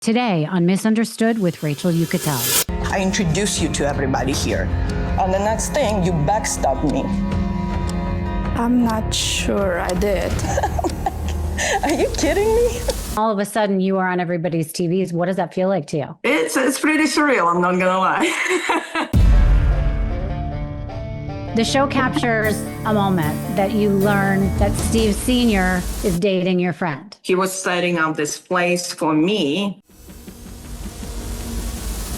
Today on Misunderstood with Rachel Yucatel. I introduce you to everybody here. And the next thing, you backstab me. I'm not sure I did. Are you kidding me? All of a sudden, you are on everybody's TVs. What does that feel like to you? It's pretty surreal, I'm not gonna lie. The show captures a moment that you learn that Steve Sr. is dating your friend. He was setting up this place for me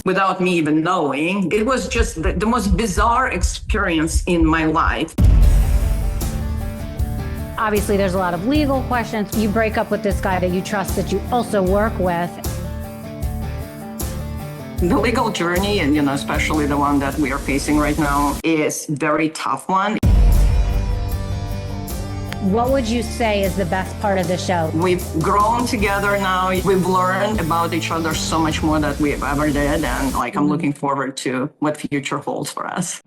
without me even knowing. It was just the most bizarre experience in my life. Obviously, there's a lot of legal questions. You break up with this guy that you trust, that you also work with. The legal journey, and especially the one that we are facing right now, is a very tough one. What would you say is the best part of the show? We've grown together now. We've learned about each other so much more than we ever did. And I'm looking forward to what future holds for us.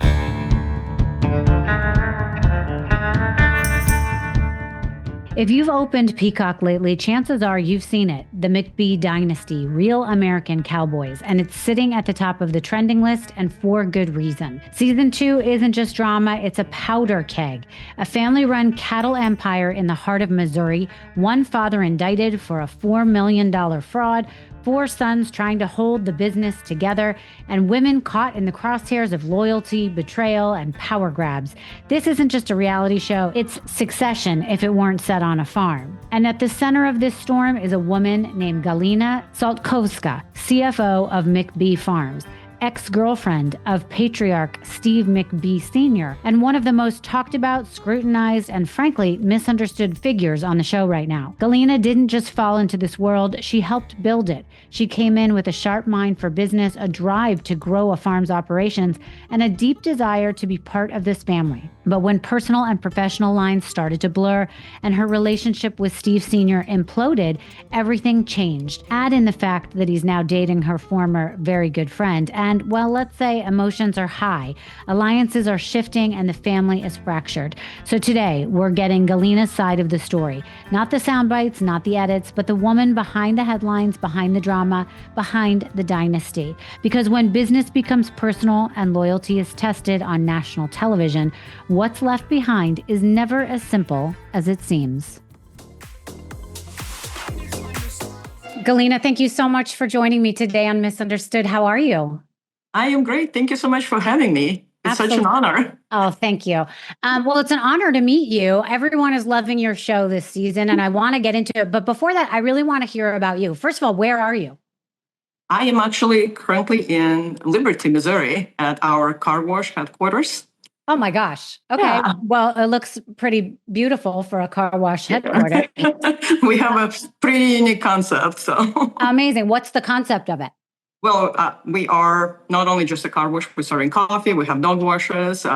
If you've opened Peacock lately, chances are you've seen it, the McBee Dynasty, Real American Cowboys, and it's sitting at the top of the trending list, and for good reason. Season 2 isn't just drama, it's a powder keg. A family-run cattle empire in the heart of Missouri, one father indicted for a $4 million fraud, 4 sons trying to hold the business together, and women caught in the crosshairs of loyalty, betrayal, and power grabs. This isn't just a reality show, it's Succession if it weren't set on a farm. And at the center of this storm is a woman named Galyna Saltkovska, CFO of McBee Farms, ex-girlfriend of patriarch Steve McBee Sr., and one of the most talked about, scrutinized, and frankly misunderstood figures on the show right now. Galina didn't just fall into this world, she helped build it. She came in with a sharp mind for business, a drive to grow a farm's operations, and a deep desire to be part of this family. But when personal and professional lines started to blur and her relationship with Steve Sr. imploded, everything changed. Add in the fact that he's now dating her former very good friend, and, well, let's say emotions are high, alliances are shifting, and the family is fractured. So today, we're getting Galina's side of the story. Not the sound bites, not the edits, but the woman behind the headlines, behind the drama, behind the dynasty. Because when business becomes personal and loyalty is tested on national television, what's left behind is never as simple as it seems. Galina, thank you so much for joining me today on Misunderstood. How are you? I am great. Thank you so much for having me. It's Such an honor. Oh, thank you. Well, it's an honor to meet you. Everyone is loving your show this season, and I want to get into it. But before that, I really want to hear about you. First of all, where are you? I am actually currently in Liberty, Missouri, at our car wash headquarters. Oh my gosh. Okay. Yeah. Well, it looks pretty beautiful for a car wash headquarters. We have a pretty unique concept. So amazing. What's the concept of it? Well, we are not only just a car wash, we're serving coffee, we have dog washes.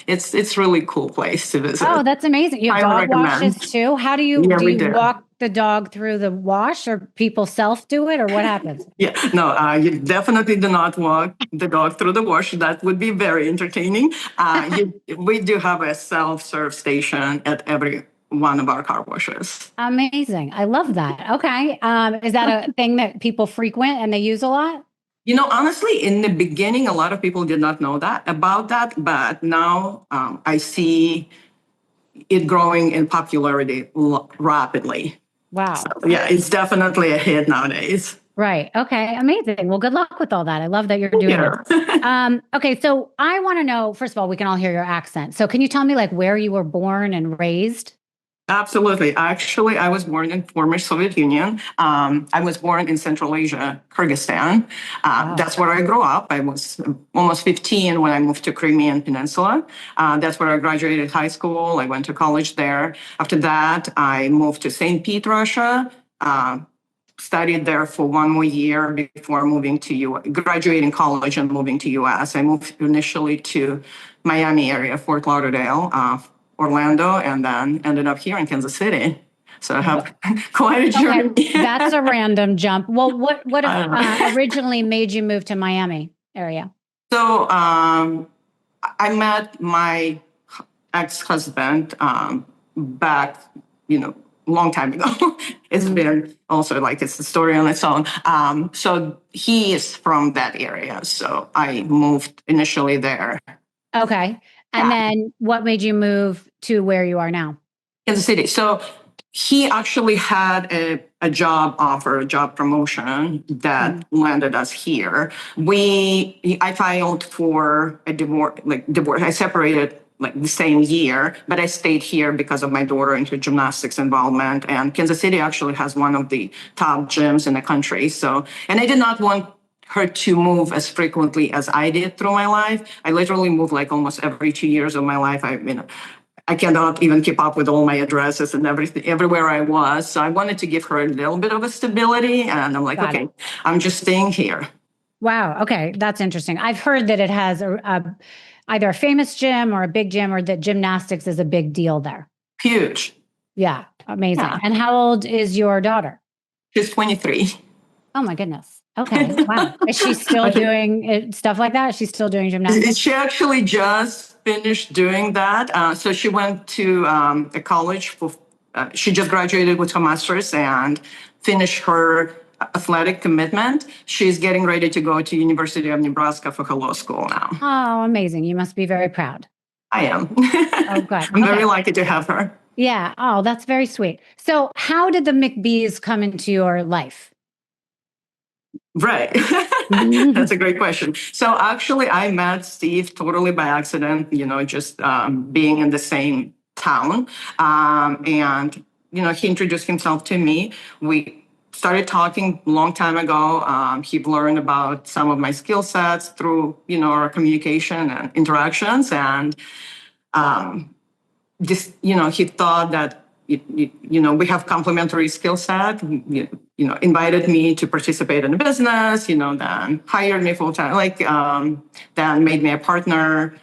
It's really cool place to visit. Oh, that's amazing. You have dog washes too? How do you, do you walk the dog through the wash, or people self-do it, or what happens? You definitely do not walk the dog through the wash. That would be very entertaining. We do have a self-serve station at every one of our car washes. Amazing. I love that. Okay. Is that a thing that people frequent and they use a lot? Honestly, in the beginning, a lot of people did not know about that, but now I see it growing in popularity rapidly. Wow. So, it's definitely a hit nowadays. Right. Okay. Amazing. Well, good luck with all that. I love that you're doing it. Okay. So I want to know, first of all, we can all hear your accent. So can you tell me where you were born and raised? Absolutely. Actually, I was born in former Soviet Union. I was born in Central Asia, Kyrgyzstan. Wow. That's where I grew up. I was almost 15 when I moved to Crimean Peninsula. That's where I graduated high school. I went to college there. After that, I moved to St. Pete, Russia. Studied there for 1 more year before graduating college and moving to U.S. I moved initially to Miami area, Fort Lauderdale, Orlando, and then ended up here in Kansas City. So I have quite a journey. Okay. That's a random jump. Well, what originally made you move to Miami area? So I met my ex-husband back, long time ago. It's been also like it's a story on its own. So he is from that area. So I moved initially there. Okay. And Yeah. then what made you move to where you are now? Kansas City. So he actually had a job offer, a job promotion that landed us here. I filed for a divorce. I separated like the same year, but I stayed here because of my daughter into gymnastics involvement. And Kansas City actually has one of the top gyms in the country. So, and I did not want her to move as frequently as I did through my life. I literally moved like almost every 2 years of my life. I cannot even keep up with all my addresses and everything, everywhere I was. So I wanted to give her a little bit of a stability. And I'm like, okay, I'm just staying here. Wow. Okay. That's interesting. I've heard that it has either a famous gym or a big gym, or that gymnastics is a big deal there. Huge. Yeah. Amazing. Yeah. And how old is your daughter? She's 23. Oh my goodness. Okay. Wow. Is she still doing stuff like that? She's still doing gymnastics? She actually just finished doing that. So she went to a college she just graduated with her master's and finished her athletic commitment. She's getting ready to go to University of Nebraska for her law school now. Oh, amazing. You must be very proud. I am. Oh, good. I'm very lucky to have her. Yeah. Oh, that's very sweet. So how did the McBees come into your life? Right. That's a great question. So actually, I met Steve totally by accident, just being in the same town. And, he introduced himself to me. We started talking a long time ago. He learned about some of my skill sets through, our communication and interactions. And he thought that, we have complementary skill set, invited me to participate in the business, then hired me full time, then made me a partner.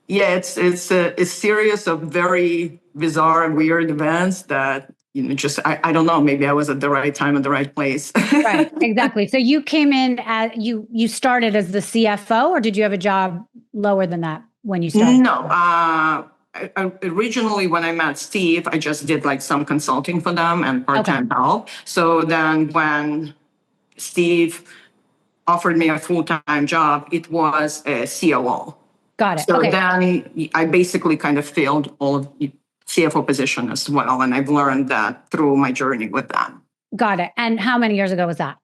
It's a series of very bizarre and weird events that, I don't know, maybe I was at the right time at the right place. Right, exactly. So you came in you started as the CFO, or did you have a job lower than that when you started? No, originally, when I met Steve, I just did like some consulting for them and part-time help. So then when Steve offered me a full-time job, it was a COO. Got it. So then I basically kind of filled all of the CFO position as well. And I've learned that through my journey with them. Got it. And how many years ago was that?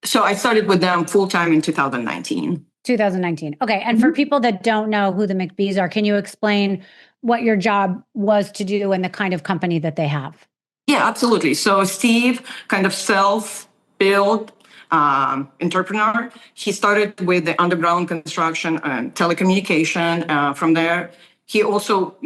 So I started with them full-time in 2019. 2019. Okay. And for people that don't know who the McBees are, can you explain what your job was to do and the kind of company that they have? Yeah, absolutely. So Steve, kind of self-built entrepreneur. He started with the underground construction and telecommunication. From there, he also,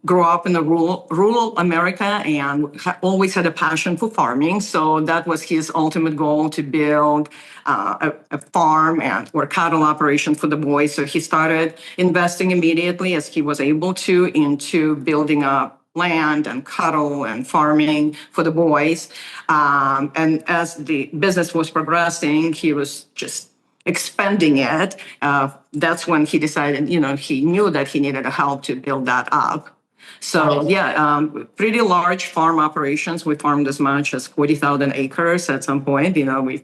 grew up in the rural America and always had a passion for farming. So that was his ultimate goal, to build a farm or cattle operation for the boys. So he started investing immediately as he was able to into building up land and cattle and farming for the boys. And as the business was progressing, he was just expanding it. That's when he decided, he knew that he needed help to build that up. So pretty large farm operations. We farmed as much as 40,000 acres at some point. We're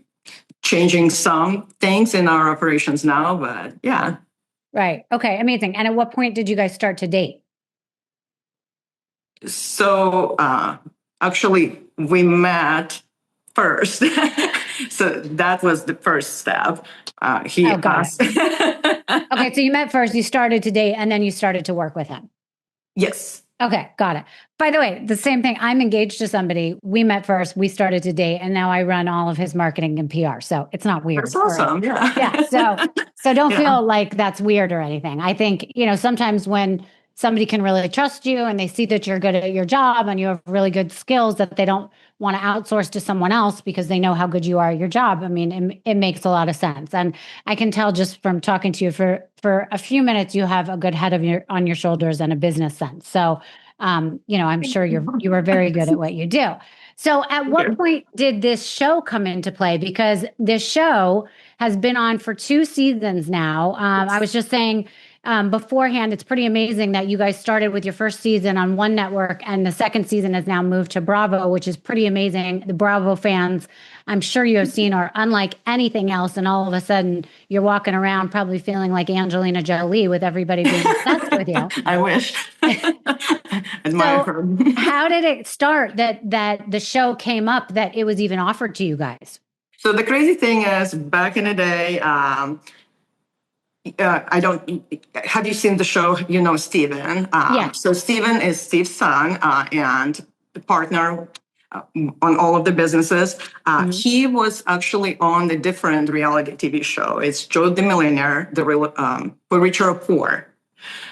changing some things in our operations now, but yeah. Right. Okay. Amazing. And at what point did you guys start to date? So actually, we met first. So that was the first step. He asked. Okay, so you met first, you started to date, and then you started to work with him. Yes. Okay, got it. By the way, the same thing. I'm engaged to somebody. We met first, we started to date, and now I run all of his marketing and PR. So it's not weird. That's awesome. Right? Yeah. So don't feel like that's weird or anything. I think, sometimes when somebody can really trust you and they see that you're good at your job and you have really good skills, that they don't want to outsource to someone else because they know how good you are at your job. I mean, it makes a lot of sense. And I can tell just from talking to you for a few minutes, you have a good head on your shoulders and a business sense. So, I'm sure you are very good at what you do. So at what point did this show come into play? Because this show has been on for 2 seasons now. I was just saying, beforehand, it's pretty amazing that you guys started with your first season on one network and the second season has now moved to Bravo, which is pretty amazing. The Bravo fans, I'm sure you have seen, are unlike anything else. And all of a sudden, you're walking around probably feeling like Angelina Jolie with everybody being obsessed with you. I wish. Admire her. How did it start that the show came up, that it was even offered to you guys? So the crazy thing is, back in the day, have you seen the show? You know Steven. Yeah. So Steven is Steve's son and the partner on all of the businesses. He was actually on a different reality TV show. It's Joe the Millionaire, the real, for richer or poor.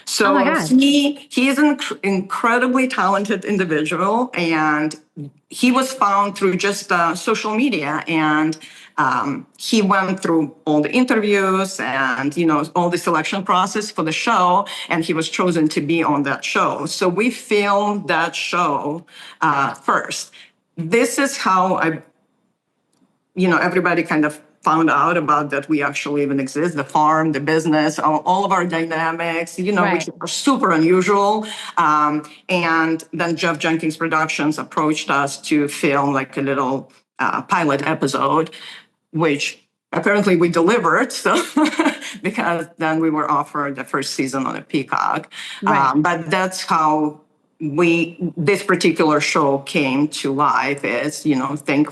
So he is an incredibly talented individual, and he was found through just social media, and he went through all the interviews and all the selection process for the show, and he was chosen to be on that show. So we filmed that show first. This is how everybody kind of found out about that we actually even exist, the farm, the business, all of our dynamics, which are super unusual. And then Jeff Jenkins Productions approached us to film like a little pilot episode, which apparently we delivered. So because then we were offered the first season on a Peacock. But that's how this particular show came to life, is, think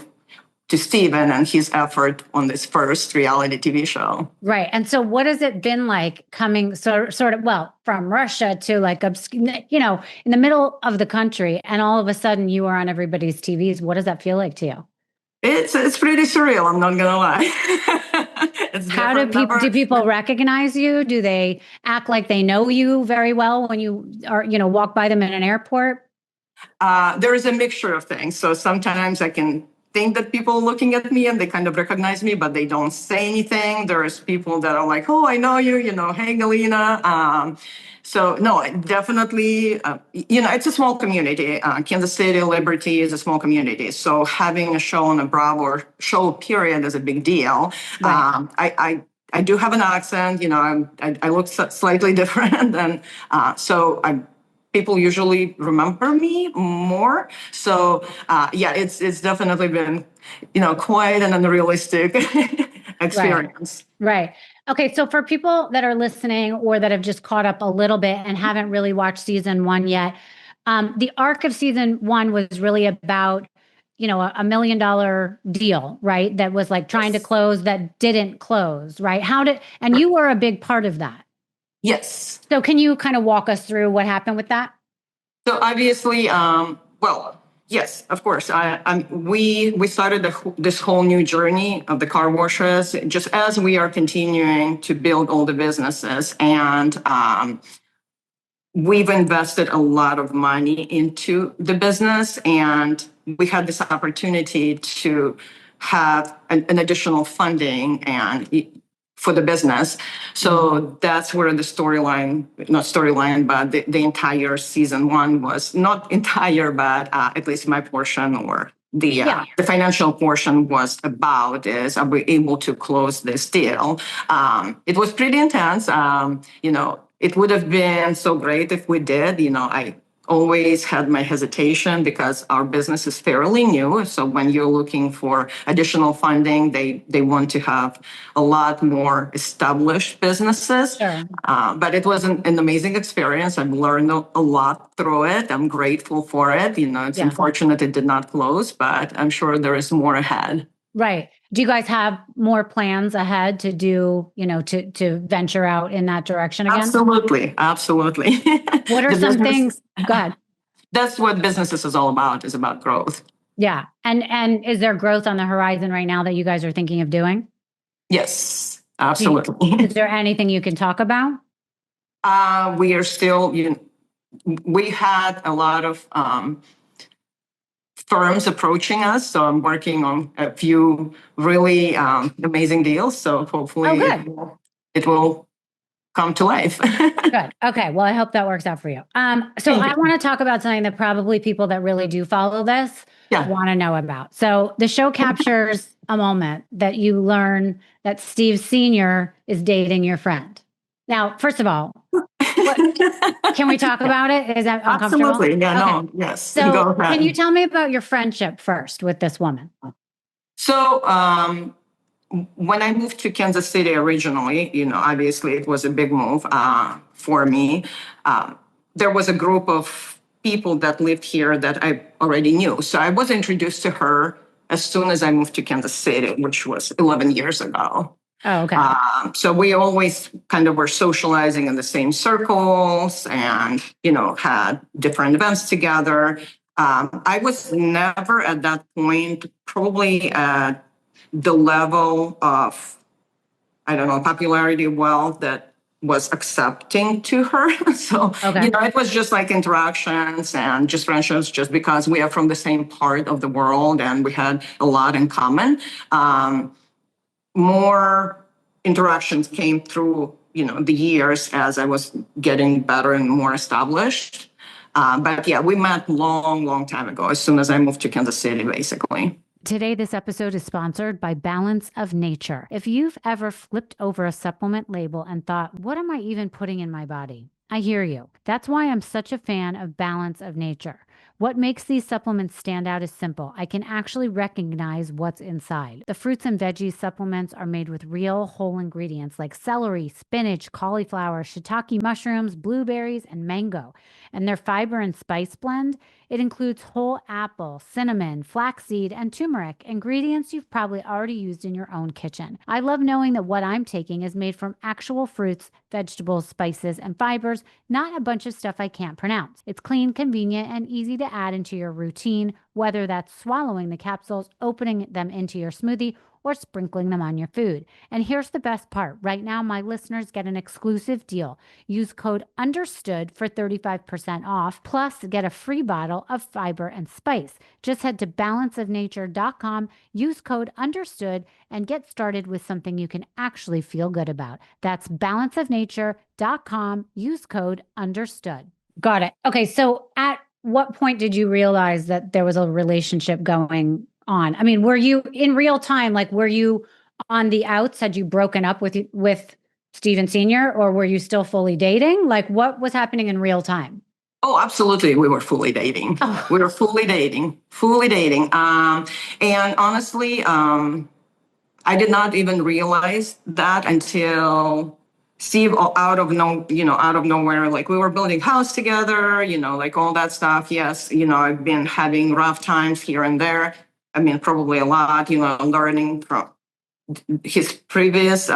to Steven and his effort on this first reality TV show. Right. And so what has it been like coming sort of, from Russia to like, in the middle of the country, and all of a sudden you are on everybody's TVs? What does that feel like to you? It's pretty surreal. I'm not going to lie. How do people recognize you? Do they act like they know you very well when you are, walk by them in an airport? There is a mixture of things. So sometimes I can think that people are looking at me and they kind of recognize me, but they don't say anything. There's people that are like, "Oh, I know you, hey, Galina." So no, definitely, it's a small community. Kansas City, Liberty is a small community. So having a show on a Bravo show period is a big deal. Right. I do have an accent, I look slightly different. And people usually remember me more. So it's definitely been, quite an unrealistic experience. Right. Okay. So for people that are listening or that have just caught up a little bit and haven't really watched season one yet, the arc of season one was really about, $1 million deal, right? That was like trying to close that didn't close, right? And you were a big part of that. Yes. So can you kind of walk us through what happened with that? So obviously, yes, of course. We started this whole new journey of the car washes just as we are continuing to build all the businesses. And we've invested a lot of money into the business, and we had this opportunity to have an additional funding for the business. So that's where the the entire season one was not entire, but at least my portion or the financial portion was about is, are we able to close this deal? It was pretty intense. It would have been so great if we did. I always had my hesitation because our business is fairly new. So when you're looking for additional funding, they want to have a lot more established businesses. Sure. But it was an amazing experience. I've learned a lot through it. I'm grateful for it. It's unfortunate it did not close, but I'm sure there is more ahead. Right. Do you guys have more plans ahead to do, to venture out in that direction again? Absolutely. What are some things? Go ahead. That's what businesses is all about, is about growth. Yeah. And is there growth on the horizon right now that you guys are thinking of doing? Yes, absolutely. Is there anything you can talk about? We are still, we had a lot of firms approaching us. So I'm working on a few really amazing deals. So hopefully it will come to life. Good. Okay. Well, I hope that works out for you. So I want to talk about something that probably people that really do follow this want to know about. So the show captures a moment that you learn that Steve Sr. is dating your friend. Now, first of all, can we talk about it? Is that uncomfortable? Absolutely. Yeah, Okay. no, yes. So Go ahead. can you tell me about your friendship first with this woman? So when I moved to Kansas City originally, obviously it was a big move for me. There was a group of people that lived here that I already knew. So I was introduced to her as soon as I moved to Kansas City, which was 11 years ago. Oh, okay. So we always kind of were socializing in the same circles and, had different events together. I was never at that point probably at the level of, I don't know, popularity, wealth that was accepting to her. So, Okay. it was just like interactions and just friendships just because we are from the same part of the world and we had a lot in common. More interactions came through, the years as I was getting better and more established. But yeah, we met long time ago, as soon as I moved to Kansas City, basically. Today, this episode is sponsored by Balance of Nature. If you've ever flipped over a supplement label and thought, what am I even putting in my body? I hear you. That's why I'm such a fan of Balance of Nature. What makes these supplements stand out is simple. I can actually recognize what's inside. The fruits and veggies supplements are made with real whole ingredients like celery, spinach, cauliflower, shiitake mushrooms, blueberries, and mango. And their fiber and spice blend, it includes whole apple, cinnamon, flaxseed, and turmeric, ingredients you've probably already used in your own kitchen. I love knowing that what I'm taking is made from actual fruits, vegetables, spices, and fibers, not a bunch of stuff I can't pronounce. It's clean, convenient, and easy to add into your routine, whether that's swallowing the capsules, opening them into your smoothie, or sprinkling them on your food. And here's the best part. Right now, my listeners get an exclusive deal. Use code UNDERSTOOD for 35% off, plus get a free bottle of fiber and spice. Just head to balanceofnature.com, use code UNDERSTOOD, and get started with something you can actually feel good about. That's balanceofnature.com, use code UNDERSTOOD. Got it. Okay, so at what point did you realize that there was a relationship going on? I mean, were you in real time, like were you on the outs? Had you broken up with Steven Sr. or were you still fully dating? Like what was happening in real time? Oh, absolutely. We were fully dating. Oh. We were fully dating. And honestly, I did not even realize that until Steve out of nowhere, like we were building house together, like all that stuff. Yes, I've been having rough times here and there. I mean, probably a lot, learning from his previous,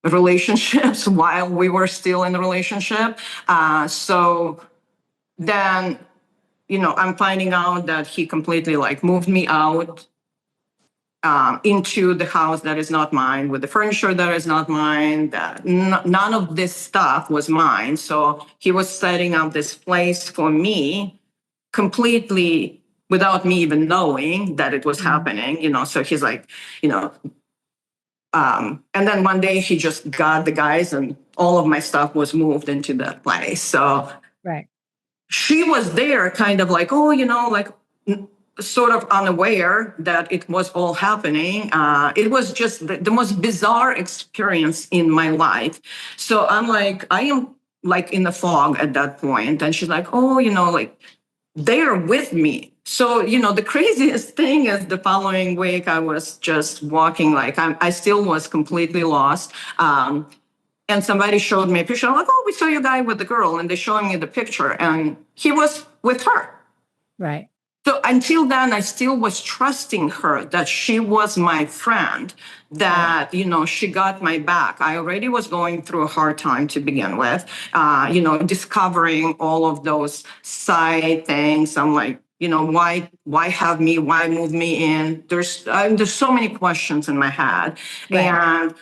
relationships while we were still in the relationship. So then, I'm finding out that he completely like moved me out into the house that is not mine, with the furniture that is not mine, that none of this stuff was mine. So he was setting up this place for me completely without me even knowing that it was happening, so he's like, and then one day he just got the guys and all of my stuff was moved into that place. So right. She was there kind of like, sort of unaware that it was all happening. It was just the most bizarre experience in my life. So I'm like, I am like in the fog at that point. And she's like, they're with me. So, the craziest thing is the following week, I was just walking, like I still was completely lost. And somebody showed me a picture. I'm like, oh, we saw your guy with the girl. And they showed me the picture and he was with her. Right. So until then, I still was trusting her that she was my friend, that, she got my back. I already was going through a hard time to begin with, discovering all of those side things. I'm like, why have me? Why move me in? There's so many questions in my head. Right.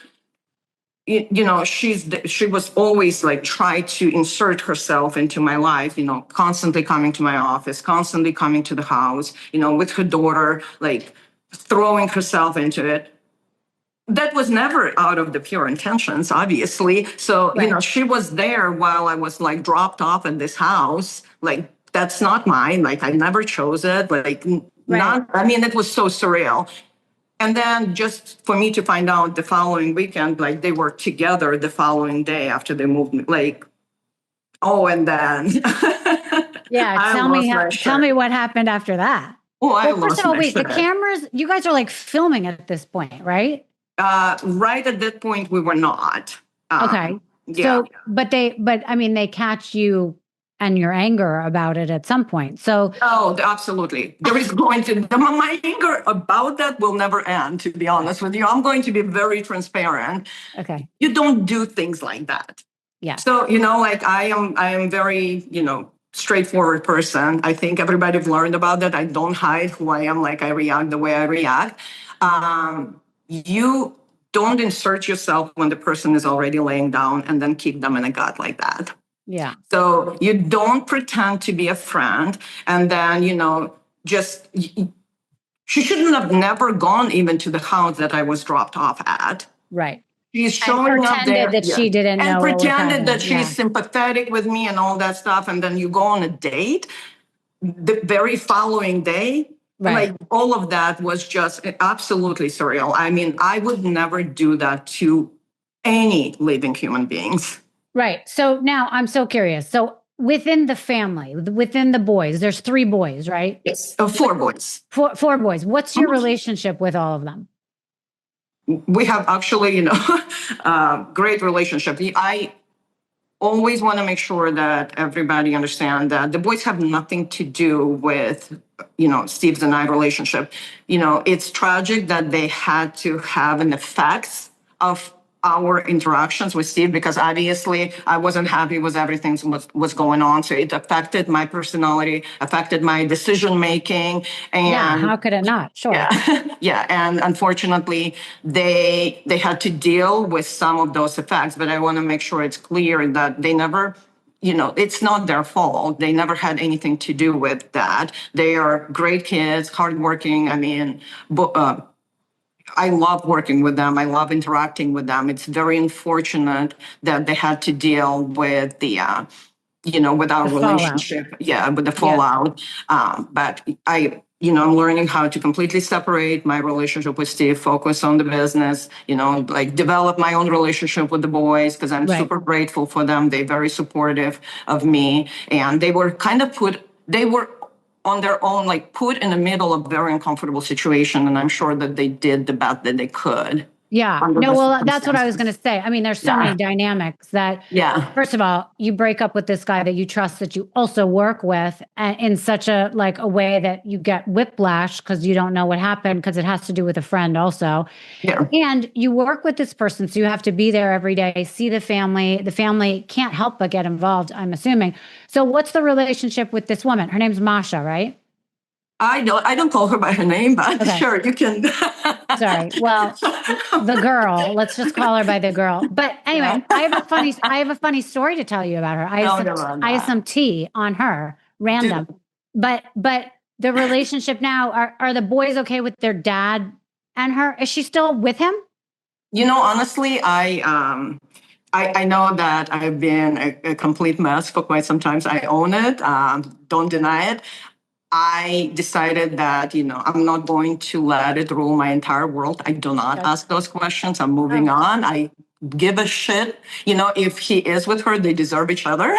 And she was always like try to insert herself into my life, constantly coming to my office, constantly coming to the house, with her daughter, like throwing herself into it. That was never out of the pure intentions, obviously. So, right. She was there while I was like dropped off in this house. Like, that's not mine. Like, I never chose it. Like, right. it was so surreal. And then just for me to find out the following weekend, like they were together the following day after they moved me, like, oh, and then Yeah, I tell lost me my tell shirt. me what happened after that. Oh, I Well, first lost of all, my wait, the shirt. cameras, you guys are like filming at this point, right? Right at that point, we were not. Okay. Yeah. So, but I mean, they catch you and your anger about it at some point. So, Oh, absolutely. There is going to, my anger about that will never end, to be honest with you. I'm going to be very transparent. okay. You don't do things like that. Yeah. So, like I am very, straightforward person. I think everybody's learned about that. I don't hide who I am, like I react the way I react. You don't insert yourself when the person is already laying down and then kick them in the gut like that. Yeah. So you don't pretend to be a friend and then, she shouldn't have never gone even to the house that I was dropped off at. Right. She's showing up there that she didn't know. and what was pretended happening. that she's sympathetic with me and all that stuff. And then you go on a date the very following day. Right. Like all of that was just absolutely surreal. I mean, I would never do that to any living human beings. Right. So now I'm so curious. So within the family, within the boys, there's 3 boys, right? Yes. 4 boys. Four boys. What's your relationship with all of them? We have actually, great relationship. I always want to make sure that everybody understand that the boys have nothing to do with, Steve's and I relationship. It's tragic that they had to have an effect of our interactions with Steve because obviously I wasn't happy with everything was going on. So it affected my personality, affected my decision making. And how could it not? Sure. Yeah. And unfortunately, they had to deal with some of those effects. But I want to make sure it's clear that they never, it's not their fault. They never had anything to do with that. They are great kids, hardworking. I mean, I love working with them. I love interacting with them. It's very unfortunate that they had to deal with with our relationship. Fallout. Yeah, with the fallout. But I'm learning how to completely separate my relationship with Steve, focus on the business, like develop my own relationship with the boys because I'm super grateful for them. They're very supportive of me. And they were on their own, like put in the middle of a very uncomfortable situation. And I'm sure that they did the best that they could. Yeah. No, well, that's what I was going to say. I mean, there's so many dynamics that, first of all, you break up with this guy that you trust, that you also work with in such a way that you get whiplash because you don't know what happened because it has to do with a friend also. Yeah. And you work with this person, so you have to be there every day, see the family. The family can't help but get involved, I'm assuming. So what's the relationship with this woman? Her name's Masha, right? I don't call her by her name, but sure, you can. Sorry. Well, the girl, let's just call her by the girl. But anyway, I have a funny story to tell you about her. I have some tea on her, random. But the relationship now, are the boys okay with their dad and her? Is she still with him? Honestly, I know that I've been a complete mess for quite some time. I own it. Don't deny it. I decided that, I'm not going to let it rule my entire world. I do not ask those questions. I'm moving on. I give a shit. If he is with her, they deserve each other.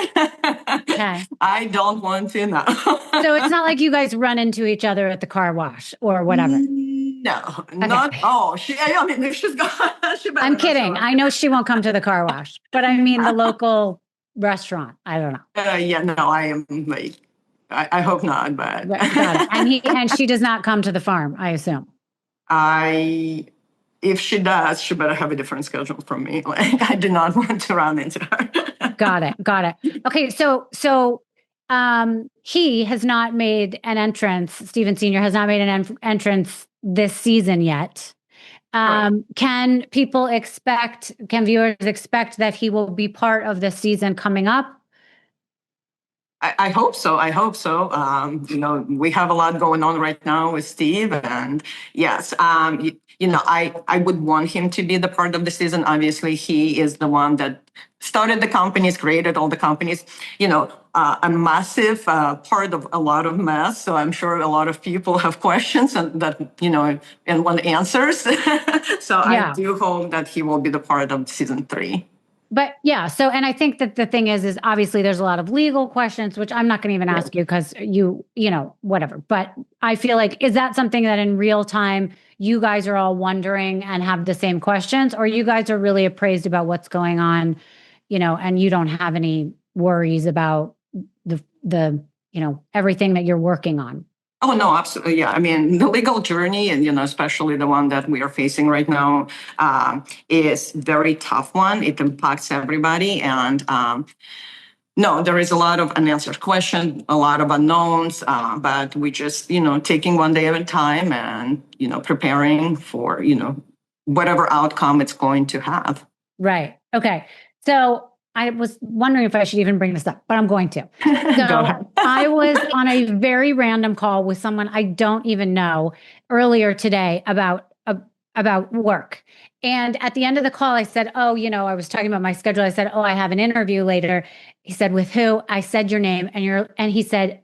Okay. I don't want to know. So it's not like you guys run into each other at the car wash or whatever. No, not. Oh, if she's gone, I'm kidding. I know she won't come to the car wash, but I mean the local restaurant. I don't know. I am like. I hope not, but got it. And she does not come to the farm, I assume. If she does, she better have a different schedule from me. Like I do not want to run into her. Got it. Okay, so he has not made an entrance. Steven Sr. has not made an entrance this season yet. Can viewers expect that he will be part of the season coming up? I hope so. I hope so. We have a lot going on right now with Steve, and yes, I would want him to be the part of the season. Obviously, he is the one that started the companies, created all the companies. A massive part of a lot of mess. So I'm sure a lot of people have questions and want answers. So I do hope that he will be the part of season 3. But yeah, so, and I think that the thing is obviously there's a lot of legal questions, which I'm not going to even ask you because whatever. But I feel like, is that something that in real time you guys are all wondering and have the same questions, or you guys are really appraised about what's going on, and you don't have any worries about the everything that you're working on? Oh, no, absolutely. Yeah. I mean, the legal journey, and, especially the one that we are facing right now, is very tough one. It impacts everybody. And no, there is a lot of unanswered questions, a lot of unknowns, but we just, taking one day at a time and, preparing for, whatever outcome it's going to have. Right. Okay. So I was wondering if I should even bring this up, but I'm going to. So I was on a very random call with someone I don't even know earlier today about work. And at the end of the call, I said, I was talking about my schedule. I said, I have an interview later. He said, with who? I said your name, and he said,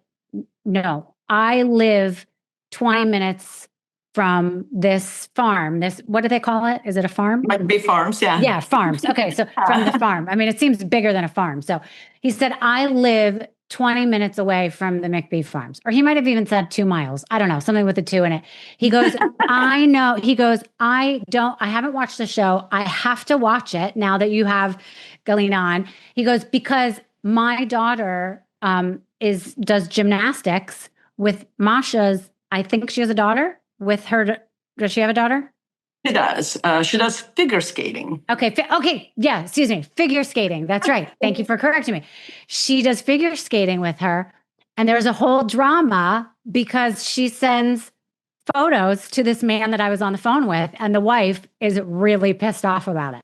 no, I live 20 minutes from this farm. What do they call it? Is it a farm? McBee Farms, yeah. Yeah, farms. Okay, so from the farm. I mean, it seems bigger than a farm. So he said, I live 20 minutes away from the McBee Farms. Or he might have even said 2 miles. I don't know, something with a 2 in it. He goes, I know. He goes, I haven't watched the show. I have to watch it now that you have Galina on. He goes, because my daughter does gymnastics with Masha's, I think she has a daughter with her. Does she have a daughter? She does. She does figure skating. Okay. Yeah. Excuse me. Figure skating. That's right. Thank you for correcting me. She does figure skating with her. And there's a whole drama because she sends photos to this man that I was on the phone with. And the wife is really pissed off about it.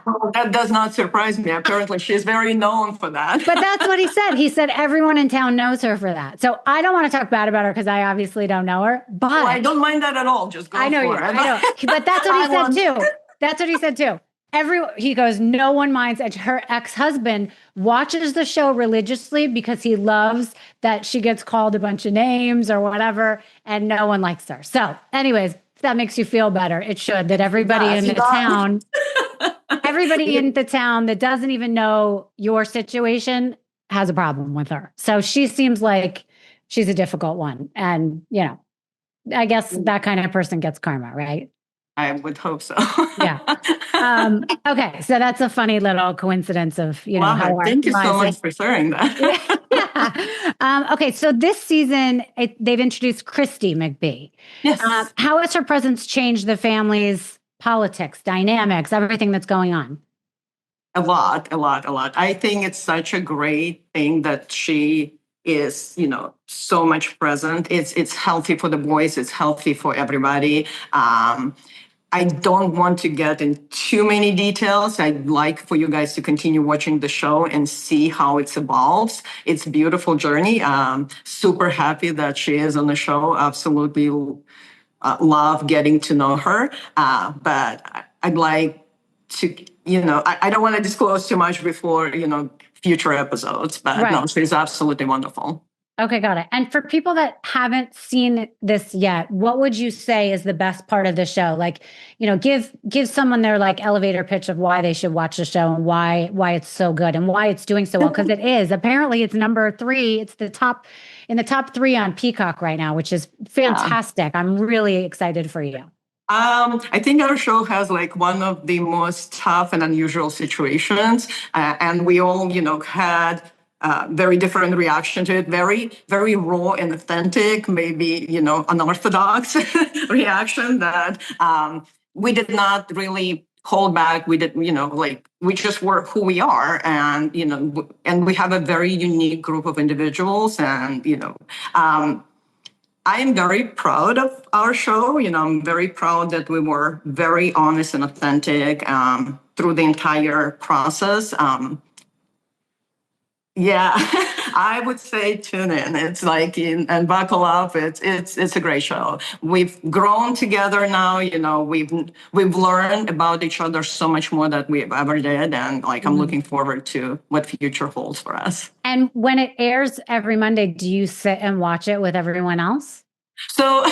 Well, that does not surprise me. Apparently, she's very known for that. But that's what he said. He said everyone in town knows her for that. So I don't want to talk bad about her because I obviously don't know her. But I don't mind that at all. Just go for it. I know. But that's what he said too. That's what he said too. He goes, no one minds. Her ex-husband watches the show religiously because he loves that she gets called a bunch of names or whatever, and no one likes her. So anyways, if that makes you feel better, it should, that everybody in the town... Everybody in the town that doesn't even know your situation has a problem with her. So she seems like she's a difficult one. And, I guess that kind of person gets karma, right? I would hope so. Yeah. Okay. So that's a funny little coincidence of, how thank you so much for sharing that. Yeah. Okay. So this season, they've introduced Christy McBee. Yes. How has her presence changed the family's politics, dynamics, everything that's going on? A lot. I think it's such a great thing that she is, so much present. It's healthy for the boys. It's healthy for everybody. I don't want to get in too many details. I'd like for you guys to continue watching the show and see how it evolves. It's a beautiful journey. Super happy that she is on the show. Absolutely love getting to know her. But I'd like to, I don't want to disclose too much before, future episodes, but right. No, she's absolutely wonderful. Okay, got it. And for people that haven't seen this yet, what would you say is the best part of the show? Like, give someone their elevator pitch of why they should watch the show and why it's so good and why it's doing so well. Because it is. Apparently it's number 3. It's in the top 3 on Peacock right now, which is fantastic. Yeah. I'm really excited for you. I think our show has one of the most tough and unusual situations. And we all, had very different reaction to it, very, very raw and authentic, maybe, unorthodox reaction that we did not really hold back. We did, we just were who we are. And, and we have a very unique group of individuals. And, I am very proud of our show. I'm very proud that we were very honest and authentic through the entire process. Yeah, I would say tune in. It's like and buckle up. It's a great show. We've grown together now. We've learned about each other so much more than we've ever did, and like I'm looking forward to what future holds for us. And when it airs every Monday, do you sit and watch it with everyone else? So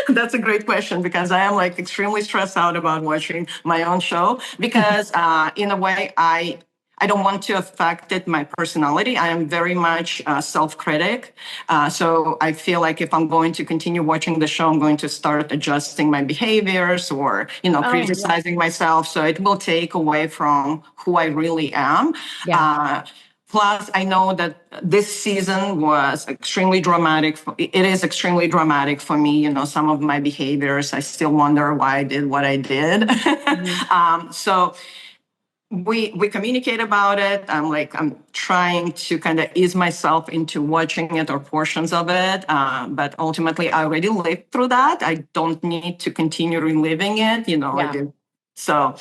that's a great question because I am like extremely stressed out about watching my own show because in a way I don't want to affect my personality. I am very much self-critic. So I feel like if I'm going to continue watching the show, I'm going to start adjusting my behaviors or, criticizing myself. So it will take away from who I really am. Yeah. Plus, I know that this season was extremely dramatic. It is extremely dramatic for me. Some of my behaviors, I still wonder why I did what I did. So we communicate about it. I'm trying to kind of ease myself into watching it or portions of it. But ultimately, I already lived through that. I don't need to continue reliving it. I did. So,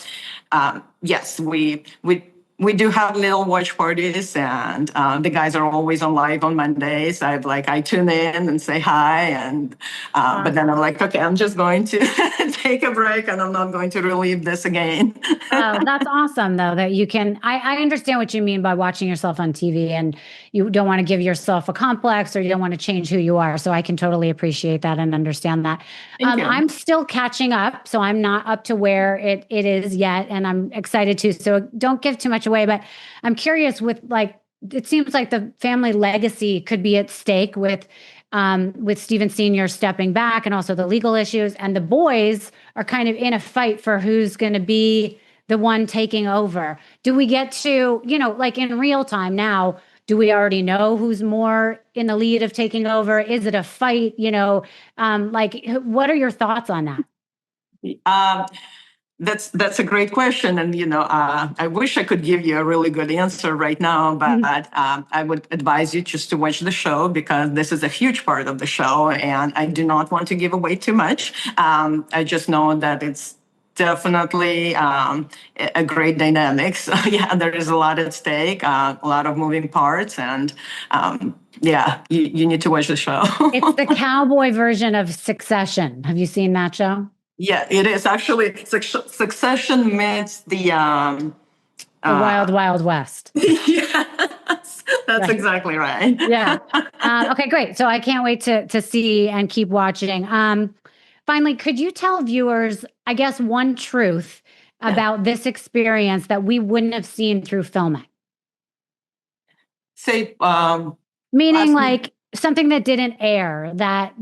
yes, we do have little watch parties, and the guys are always on live on Mondays. I tune in and say hi, and but then I'm like, okay, I'm just going to take a break, and I'm not going to relive this again. Oh, that's awesome, though, that you can. I understand what you mean by watching yourself on TV, and you don't want to give yourself a complex or you don't want to change who you are. So I can totally appreciate that and understand that. Thank you. I'm still catching up, so I'm not up to where it is yet, and I'm excited too. So don't give too much away, but I'm curious with it seems like the family legacy could be at stake with Steven Sr. stepping back and also the legal issues, and the boys are kind of in a fight for who's going to be the one taking over. Do we get to, like in real time now, do we already know who's more in the lead of taking over? Is it a fight? What are your thoughts on that? That's a great question, and I wish I could give you a really good answer right now, but I would advise you just to watch the show because this is a huge part of the show, and I do not want to give away too much. I just know that it's definitely a great dynamic. So yeah, there is a lot at stake, a lot of moving parts, and you need to watch the show. It's the cowboy version of Succession. Have you seen that show? Yeah, it is actually Succession meets the Wild Wild West. Yes, that's exactly right. Yeah. Okay, great. So I can't wait to see and keep watching. Finally, could you tell viewers, I guess, one truth about this experience that we wouldn't have seen through filming? Say, meaning like something that didn't air, that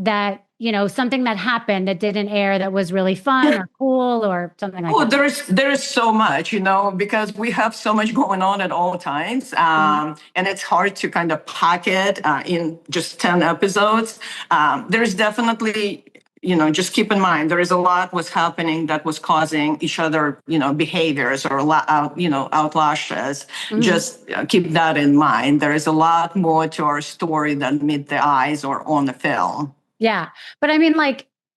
something that happened that didn't air that was really fun or cool or something like that. There is so much, because we have so much going on at all times. And it's hard to kind of pack it in just 10 episodes. There's definitely, just keep in mind, there is a lot was happening that was causing each other, behaviors or, outlashes. Just keep that in mind. There is a lot more to our story than meet the eyes or on the film. Yeah. But I mean,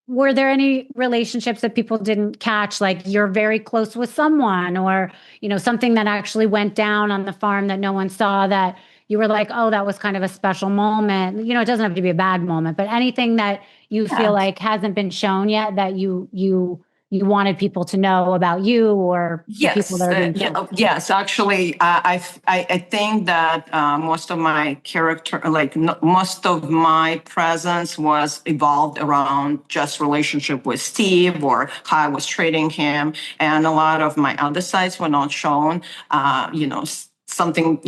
were there any relationships that people didn't catch? Like you're very close with someone or, something that actually went down on the farm that no one saw that you were like, oh, that was kind of a special moment. It doesn't have to be a bad moment, but anything that you feel like hasn't been shown yet that you wanted people to know about you or the people that are being yes, actually, I think that most of my character, most of my presence was evolved around just relationship with Steve or how I was treating him, and a lot of my other sides were not shown. Something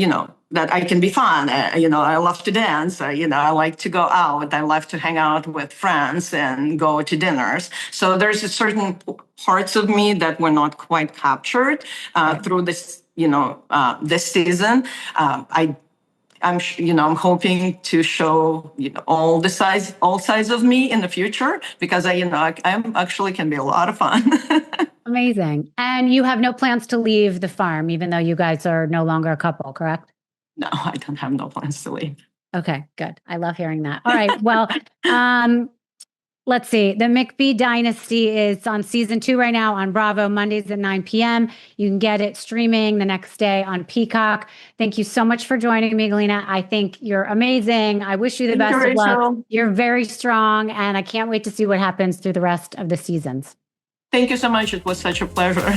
that I can be fun. I love to dance. I like to go out. I love to hang out with friends and go to dinners. So there's a certain parts of me that were not quite captured through this, this season. I'm hoping to show all sides of me in the future because I'm actually can be a lot of fun. Amazing. And you have no plans to leave the farm, even though you guys are no longer a couple, correct? No, I don't have no plans to leave. Okay, good. I love hearing that. All right. Well, Let's see. The McBee Dynasty is on season 2 right now on Bravo, Mondays at 9 p.m. You can get it streaming the next day on Peacock. Thank you so much for joining me, Galina. I think you're amazing. I wish you the best of luck. You're very strong, and I can't wait to see what happens through the rest of the seasons. Thank you so much. It was such a pleasure.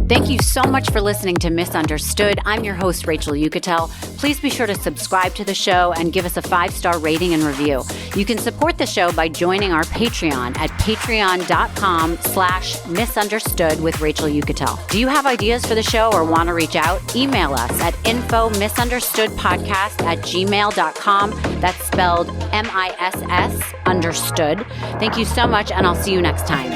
Thank you so much for listening to Misunderstood. I'm your host, Rachel Yucatel. Please be sure to subscribe to the show and give us a 5-star rating and review. You can support the show by joining our Patreon at patreon.com/misunderstood with Rachel Yucatel. Do you have ideas for the show or want to reach out? Email us at info misunderstoodpodcast@gmail.com. That's spelled MISS understood. Thank you so much, and I'll see you next time.